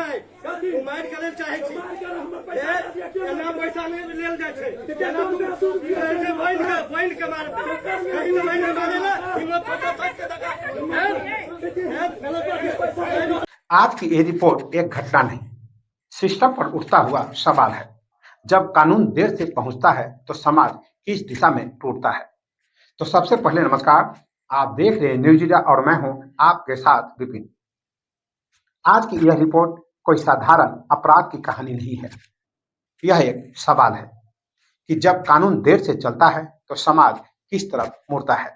है वो मार करे चाहे छी एना पैसा नहीं लेल जाय छै एना बन के मार कहीं न बन मारेला हिम्मत फोटो फाड़ के दगा। आज की ये रिपोर्ट एक घटना नहीं, सिस्टम पर उठता हुआ सवाल है। जब कानून देर से पहुंचता है तो समाज किस दिशा में टूटता है। तो सबसे पहले नमस्कार, आप देख रहे हैं न्यूज इंडिया और मैं हूं आपके साथ विपिन। आज की यह रिपोर्ट कोई साधारण अपराध की कहानी नहीं है। यह एक सवाल है कि जब कानून देर से चलता है तो समाज किस तरफ मुड़ता है।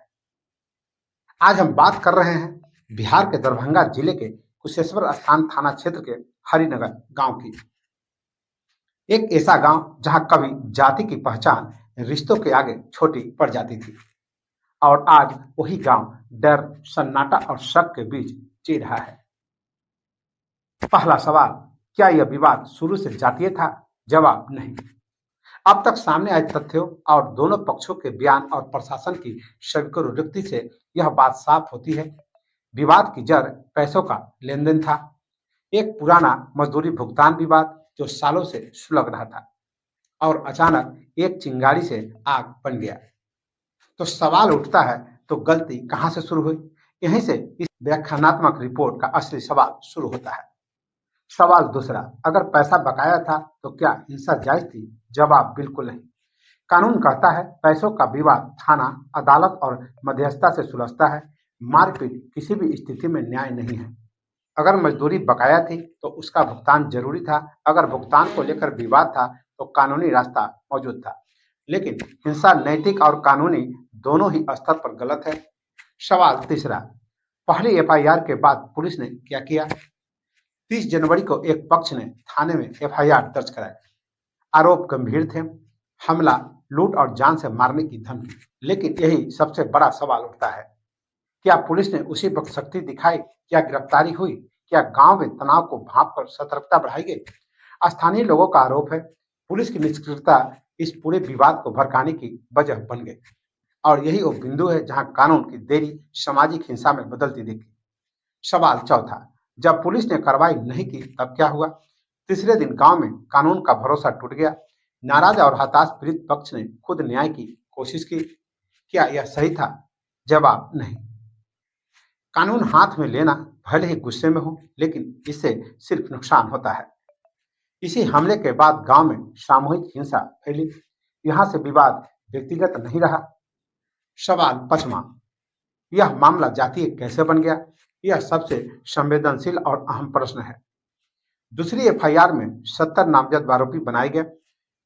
आज हम बात कर रहे हैं बिहार के दरभंगा जिले के कुशेश्वर स्थान थाना क्षेत्र के हरिनगर गांव की। एक ऐसा गांव जहां कभी जाति की पहचान रिश्तों के आगे छोटी पड़ जाती थी और आज वही गांव डर, सन्नाटा और शक के बीच जी रहा है। पहला सवाल, क्या यह विवाद शुरू से जातीय था? जवाब नहीं। अब तक सामने आए तथ्यों और दोनों पक्षों के बयान और प्रशासन की स्वीकृति से यह बात साफ होती है। विवाद की जड़ पैसों का लेन देन था। एक पुराना मजदूरी भुगतान विवाद जो सालों से सुलग रहा था और अचानक एक चिंगारी से आग बन गया। तो सवाल उठता है, तो गलती कहां से शुरू हुई? यहीं से इस व्याख्यानात्मक रिपोर्ट का असली सवाल शुरू होता है। सवाल दूसरा, अगर पैसा बकाया था तो क्या हिंसा जायज थी? जवाब बिल्कुल नहीं। कानून कहता है पैसों का विवाद थाना, अदालत और मध्यस्थता से सुलझता है। मारपीट किसी भी स्थिति में न्याय नहीं है। अगर मजदूरी बकाया थी तो उसका भुगतान जरूरी था। अगर भुगतान को लेकर विवाद था तो कानूनी रास्ता मौजूद था। लेकिन हिंसा नैतिक और कानूनी दोनों ही स्तर पर गलत है। सवाल तीसरा, पहली एफआईआर के बाद पुलिस ने क्या किया? 30 जनवरी को एक पक्ष ने थाने में एफआईआर दर्ज कराई। आरोप गंभीर थे, हमला, लूट और जान से मारने की धमकी। लेकिन यही सबसे बड़ा सवाल उठता है, क्या पुलिस ने उसी वक्त शक्ति दिखाई? क्या गिरफ्तारी हुई? क्या गांव में तनाव को भांपकर सतर्कता बढ़ाई गई? स्थानीय लोगों का आरोप है पुलिस की निष्क्रियता इस पूरे विवाद को भड़काने की वजह बन गई और यही वो बिंदु है जहां कानून की देरी सामाजिक हिंसा में बदलती दिखी। सवाल चौथा, जब पुलिस ने कार्रवाई नहीं की तब क्या हुआ? तीसरे दिन गांव में कानून का भरोसा टूट गया। नाराज और हताश पीड़ित पक्ष ने खुद न्याय की कोशिश की। क्या यह सही था? जवाब नहीं। कानून हाथ में लेना भले ही गुस्से में हो, लेकिन इससे सिर्फ नुकसान होता है। इसी हमले के बाद गांव में सामूहिक हिंसा फैली। यहां से विवाद व्यक्तिगत नहीं रहा। सवाल पांचवां, यह मामला जातीय कैसे बन गया? यह सबसे संवेदनशील और अहम प्रश्न है। दूसरी एफआईआर में 70 नामजद आरोपी बनाए गए।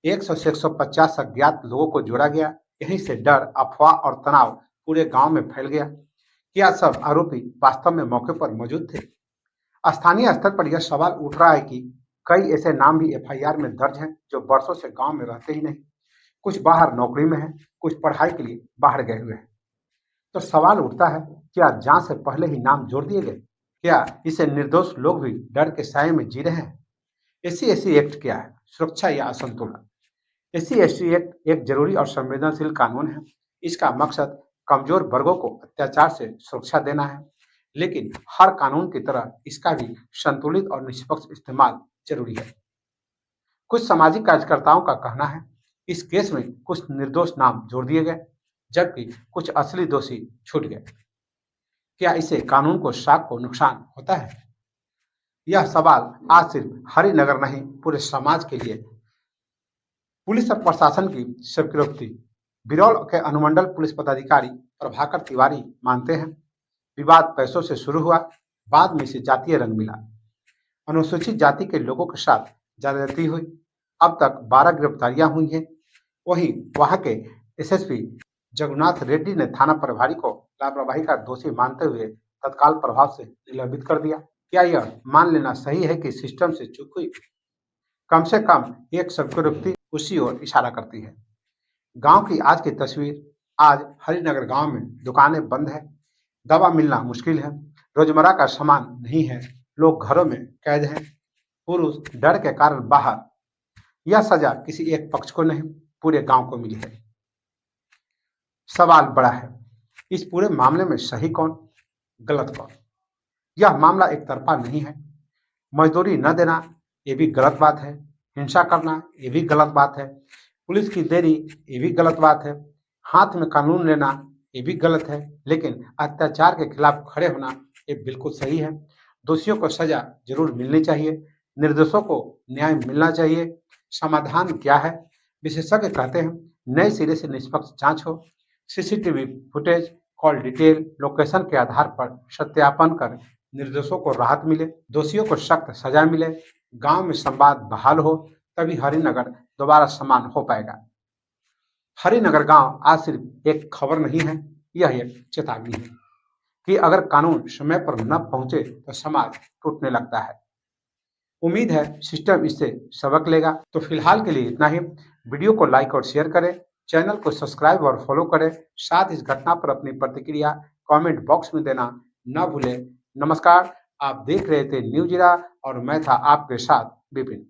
100 से 150 अज्ञात लोगों को जोड़ा गया। यहीं से डर, अफवाह और तनाव पूरे गांव में फैल गया। क्या सब आरोपी वास्तव में मौके पर मौजूद थे? स्थानीय स्तर पर यह सवाल उठ रहा है कि कई ऐसे नाम भी एफआईआर में दर्ज हैं जो वर्षों से गांव में रहते ही नहीं। कुछ बाहर नौकरी में हैं, कुछ पढ़ाई के लिए बाहर गए हुए हैं। तो सवाल उठता है, क्या जांच से पहले ही नाम जोड़ दिए गए? क्या इससे निर्दोष लोग भी डर के साए में जी रहे हैं? एससी एक्ट क्या है? सुरक्षा या असंतुलन? एससी एक्ट एक जरूरी और संवेदनशील कानून है। इसका मकसद कमजोर वर्गों को अत्याचार से सुरक्षा देना है। लेकिन हर कानून की तरह इसका भी संतुलित और निष्पक्ष इस्तेमाल जरूरी है। कुछ सामाजिक कार्यकर्ताओं का कहना है इस केस में कुछ निर्दोष नाम जोड़ दिए गए जबकि कुछ असली दोषी छूट गए। क्या इससे कानून को साख को नुकसान होता है? यह सवाल आज सिर्फ हरिनगर नहीं पूरे समाज के लिए। पुलिस और प्रशासन की स्वीकृति। बिरौल के अनुमंडल पुलिस पदाधिकारी प्रभाकर तिवारी मानते हैं विवाद पैसों से शुरू हुआ, बाद में इसे जातीय रंग मिला। अनुसूचित जाति के लोगों के साथ ज्यादती हुई। अब तक 12 गिरफ्तारियां हुई हैं। वहीं वहां के एसएसपी जगन्नाथ रेड्डी ने थाना प्रभारी को लापरवाही का दोषी मानते हुए तत्काल प्रभाव से निलंबित कर दिया। क्या यह मान लेना सही है कि सिस्टम से चूक हुई? कम से कम एक स्वीकृति उसी ओर इशारा करती है। गांव की आज की तस्वीर। आज हरिनगर गांव में दुकानें बंद है, दवा मिलना मुश्किल है, रोजमर्रा का सामान नहीं है, लोग घरों में कैद हैं, पुरुष डर के कारण बाहर। यह सजा किसी एक पक्ष को नहीं, पूरे गांव को मिली है। सवाल बड़ा है, इस पूरे मामले में सही कौन, गलत कौन? यह मामला एक तरफा नहीं है। मजदूरी न देना ये भी गलत बात है, हिंसा करना ये भी गलत बात है, पुलिस की देरी ये भी गलत बात है, हाथ में कानून लेना ये भी गलत है, लेकिन अत्याचार के खिलाफ खड़े होना ये बिल्कुल सही है। दोषियों को सजा जरूर मिलनी चाहिए, निर्दोषों को न्याय मिलना चाहिए। समाधान क्या है? विशेषज्ञ कहते हैं नए सिरे से निष्पक्ष जांच हो, CCTV footage, call detail, location के आधार पर सत्यापन कर निर्दोषों को राहत मिले, दोषियों को सख्त सजा मिले, गांव में संवाद बहाल हो, तभी हरिनगर दोबारा समान हो पाएगा। हरिनगर गांव आज सिर्फ एक खबर नहीं है, यह एक चेतावनी है कि अगर कानून समय पर न पहुंचे तो समाज टूटने लगता है। उम्मीद है सिस्टम इससे सबक लेगा। तो फिलहाल के लिए इतना ही। वीडियो को लाइक और शेयर करें, चैनल को सब्सक्राइब और फॉलो करें, साथ इस घटना पर अपनी प्रतिक्रिया कमेंट बॉक्स में देना न भूलें। नमस्कार, आप देख रहे थे न्यूज इरा और मैं था आपके साथ विपिन।